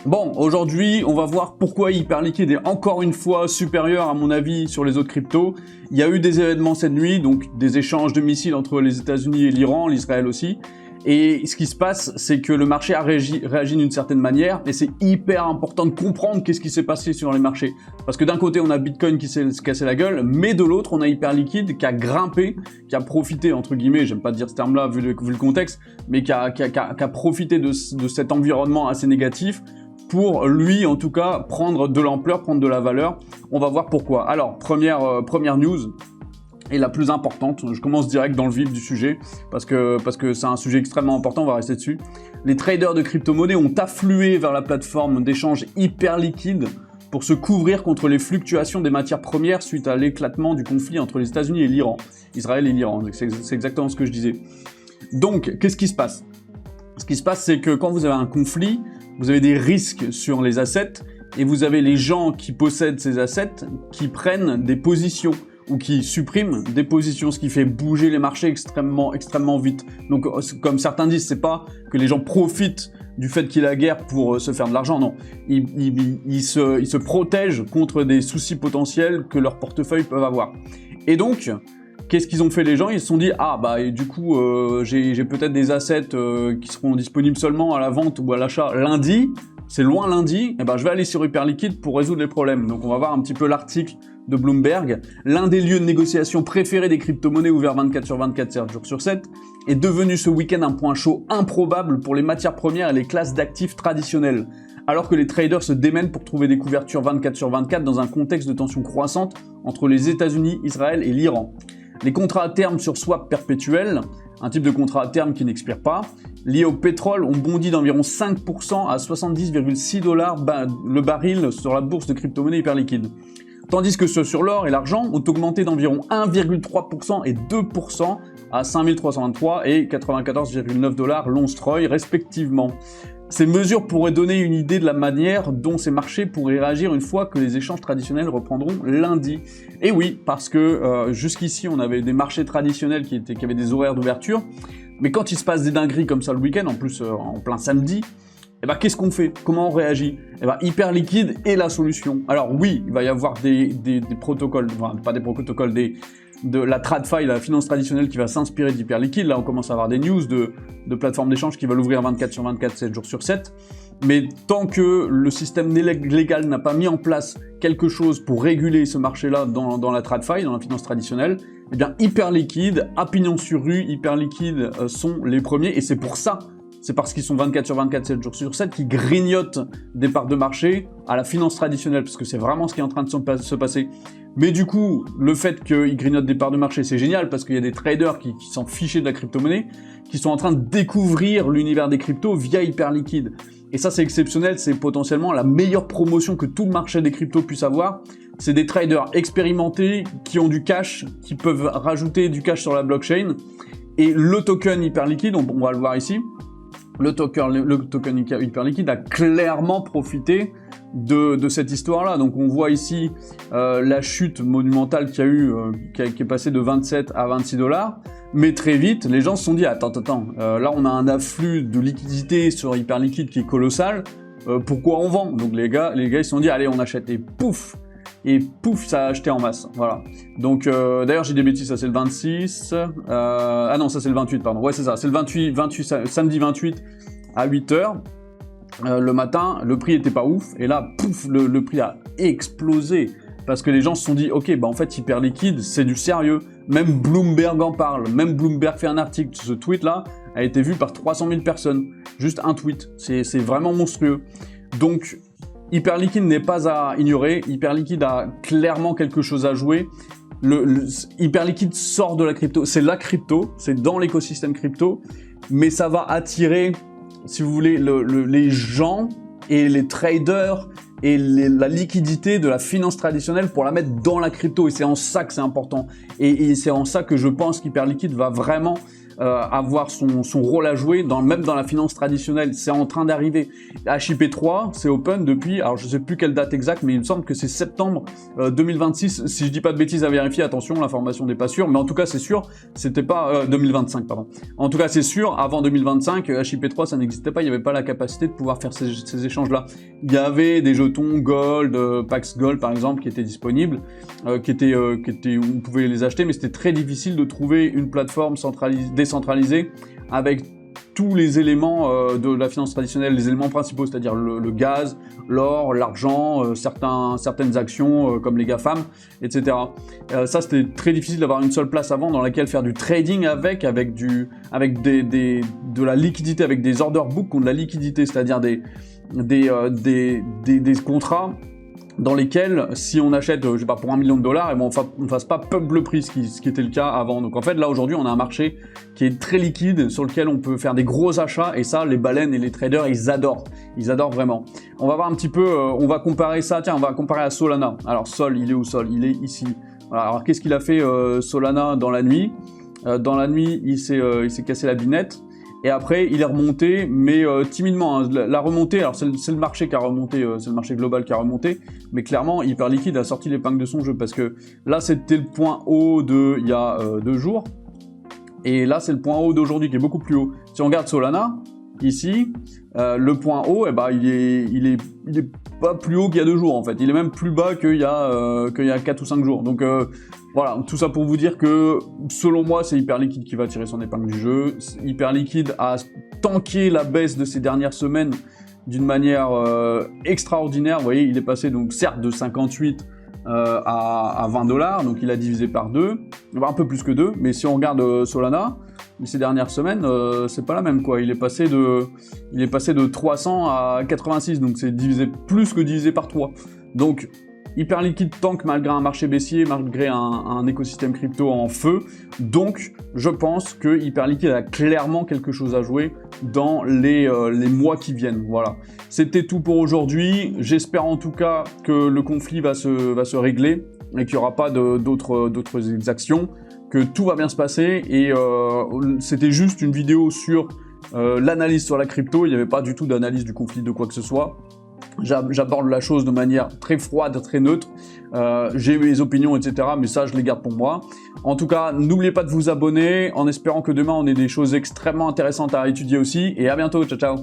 Bon, aujourd'hui, on va voir pourquoi Hyperliquid est encore une fois supérieur à mon avis sur les autres cryptos. Il y a eu des événements cette nuit, donc des échanges de missiles entre les États-Unis et l'Iran, l'Israël aussi. Et ce qui se passe, c'est que le marché a réagi d'une certaine manière, et c'est hyper important de comprendre qu'est-ce qui s'est passé sur les marchés. Parce que d'un côté, on a Bitcoin qui s'est cassé la gueule, mais de l'autre, on a Hyperliquid qui a grimpé, qui a profité, entre guillemets, j'aime pas dire ce terme-là vu le contexte, mais qui a profité de cet environnement assez négatif pour lui, en tout cas, prendre de l'ampleur, prendre de la valeur. On va voir pourquoi. Alors, première news, et la plus importante, je commence direct dans le vif du sujet, parce que c'est un sujet extrêmement important, on va rester dessus. Les traders de crypto-monnaies ont afflué vers la plateforme d'échange Hyperliquid pour se couvrir contre les fluctuations des matières premières suite à l'éclatement du conflit entre les États-Unis et l'Iran, Israël et l'Iran, c'est exactement ce que je disais. Donc, qu'est-ce qui se passe? Ce qui se passe, c'est que quand vous avez un conflit, vous avez des risques sur les assets, et vous avez les gens qui possèdent ces assets qui prennent des positions, ou qui suppriment des positions, ce qui fait bouger les marchés extrêmement vite. Donc, comme certains disent, c'est pas que les gens profitent du fait qu'il y ait la guerre pour se faire de l'argent, non. Ils se protègent contre des soucis potentiels que leur portefeuille peuvent avoir. Et donc, qu'est-ce qu'ils ont fait les gens? Ils se sont dit, ah bah et du coup, j'ai peut-être des assets qui seront disponibles seulement à la vente ou à l'achat lundi, c'est loin lundi, et ben je vais aller sur Hyperliquid pour résoudre les problèmes. Donc on va voir un petit peu l'article de Bloomberg. L'un des lieux de négociation préférés des crypto-monnaies ouverts 24/24, 7 jours sur 7, est devenu ce week-end un point chaud improbable pour les matières premières et les classes d'actifs traditionnelles, alors que les traders se démènent pour trouver des couvertures 24/24 dans un contexte de tension croissante entre les États-Unis, Israël et l'Iran. Les contrats à terme sur swap perpétuel, un type de contrat à terme qui n'expire pas, liés au pétrole, ont bondi d'environ 5% à 70,6 $ le baril sur la bourse de crypto-monnaie Hyperliquid. Tandis que ceux sur l'or et l'argent ont augmenté d'environ 1,3% et 2% à 5323 et 94,9 $ l'once Troy respectivement. Ces mesures pourraient donner une idée de la manière dont ces marchés pourraient réagir une fois que les échanges traditionnels reprendront lundi. Et oui, parce que jusqu'ici on avait des marchés traditionnels qui avaient des horaires d'ouverture, mais quand il se passe des dingueries comme ça le week-end, en plus en plein samedi, eh ben, qu'est-ce qu'on fait? Comment on réagit? Eh ben, Hyperliquid est la solution. Alors oui, il va y avoir des protocoles, enfin pas des protocoles, de la TradFi, la finance traditionnelle qui va s'inspirer d'Hyperliquid. Là, on commence à avoir des news de plateformes d'échange qui veulent ouvrir 24/24, 7 jours sur 7. Mais tant que le système légal n'a pas mis en place quelque chose pour réguler ce marché-là dans la TradFi, dans la finance traditionnelle, eh bien Hyperliquid, à pignon sur rue, Hyperliquid sont les premiers, et c'est pour ça. C'est parce qu'ils sont 24/24, 7 jours sur 7, qui grignotent des parts de marché à la finance traditionnelle, parce que c'est vraiment ce qui est en train de se passer. Mais du coup, le fait qu'ils grignotent des parts de marché, c'est génial, parce qu'il y a des traders qui s'en fichaient de la crypto-monnaie, qui sont en train de découvrir l'univers des cryptos via Hyperliquid. Et ça, c'est exceptionnel, c'est potentiellement la meilleure promotion que tout le marché des cryptos puisse avoir. C'est des traders expérimentés, qui ont du cash, qui peuvent rajouter du cash sur la blockchain. Et le token Hyperliquid, on va le voir ici, le token Hyperliquid a clairement profité de cette histoire-là. Donc on voit ici la chute monumentale qu'il y a eu, qui est passée de 27 à 26 $. Mais très vite, les gens se sont dit, attends, là on a un afflux de liquidité sur Hyperliquid qui est colossal, pourquoi on vend? Donc les gars ils se sont dit, allez on achète, et pouf, ça a acheté en masse, voilà. Donc, d'ailleurs, j'ai des bêtises, ça c'est le 26, ah non, ça c'est le 28, pardon, ouais c'est ça, c'est le 28, samedi 28 à 8h, le matin, le prix était pas ouf, et là, pouf, le prix a explosé, parce que les gens se sont dit, ok, bah en fait, Hyperliquid, c'est du sérieux, même Bloomberg en parle, même Bloomberg fait un article, ce tweet-là a été vu par 300 000 personnes, juste un tweet, c'est vraiment monstrueux. Donc, Hyperliquid n'est pas à ignorer, Hyperliquid a clairement quelque chose à jouer. Hyperliquid sort de la crypto, c'est dans l'écosystème crypto, mais ça va attirer, si vous voulez, les gens et les traders et la liquidité de la finance traditionnelle pour la mettre dans la crypto, et c'est en ça que c'est important. Et c'est en ça que je pense qu'Hyperliquid va vraiment avoir son rôle à jouer, même dans la finance traditionnelle. C'est en train d'arriver. HIP3, c'est open depuis, alors je sais plus quelle date exacte, mais il me semble que c'est septembre 2026. Si je dis pas de bêtises à vérifier, attention, l'information n'est pas sûre, mais en tout cas c'est sûr, c'était pas 2025, pardon. En tout cas c'est sûr, avant 2025, HIP3 ça n'existait pas, il n'y avait pas la capacité de pouvoir faire ces échanges-là. il y avait des jetons Gold, Pax Gold par exemple, qui étaient disponibles, où on pouvait les acheter, mais c'était très difficile de trouver une plateforme décentralisée avec tous les éléments de la finance traditionnelle, les éléments principaux, c'est-à-dire le gaz, l'or, l'argent, certaines actions comme les GAFAM, etc. Ça, c'était très difficile d'avoir une seule place avant dans laquelle faire du trading avec de la liquidité, avec des order books qui ont de la liquidité, c'est-à-dire des contrats dans lesquels, si on achète, je sais pas, pour $1 million, et ben on ne fasse pas pump le prix, ce qui était le cas avant. Donc en fait, là, aujourd'hui, on a un marché qui est très liquide, sur lequel on peut faire des gros achats, et ça, les baleines et les traders, ils adorent. Ils adorent vraiment. On va voir un petit peu, on va comparer ça, tiens, on va comparer à Solana. Alors, Sol, il est où Sol? Il est ici. Voilà, alors, qu'est-ce qu'il a fait Solana dans la nuit? Dans la nuit, il s'est cassé la binette. Et après, il est remonté, mais timidement. Hein. La remontée, alors c'est le marché qui a remonté, c'est le marché global qui a remonté, mais clairement, Hyperliquid a sorti l'épingle de son jeu, parce que là, c'était le point haut il y a 2 jours, et là, c'est le point haut d'aujourd'hui qui est beaucoup plus haut. Si on regarde Solana, ici, le point haut, eh ben, il est pas plus haut qu'il y a 2 jours, en fait. Il est même plus bas qu'il y a 4 ou 5 jours. Donc, voilà, tout ça pour vous dire que, selon moi, c'est Hyperliquid qui va tirer son épingle du jeu. Hyperliquid a tanké la baisse de ces dernières semaines d'une manière extraordinaire. Vous voyez, il est passé, donc, certes, de 58 à $20, donc il a divisé par 2, un peu plus que 2, mais si on regarde Solana, ces dernières semaines, c'est pas la même, quoi. Il est passé de 300 à 86, donc c'est plus que divisé par 3. Donc, Hyperliquid tank malgré un marché baissier, malgré un écosystème crypto en feu. Donc, je pense que Hyperliquid a clairement quelque chose à jouer dans les mois qui viennent. Voilà. C'était tout pour aujourd'hui. J'espère en tout cas que le conflit va se régler et qu'il n'y aura pas d'autres exactions, que tout va bien se passer. Et c'était juste une vidéo sur l'analyse sur la crypto. Il n'y avait pas du tout d'analyse du conflit de quoi que ce soit. J'aborde la chose de manière très froide, très neutre. J'ai mes opinions, etc. Mais ça, je les garde pour moi. En tout cas, n'oubliez pas de vous abonner en espérant que demain, on ait des choses extrêmement intéressantes à étudier aussi. Et à bientôt. Ciao, ciao.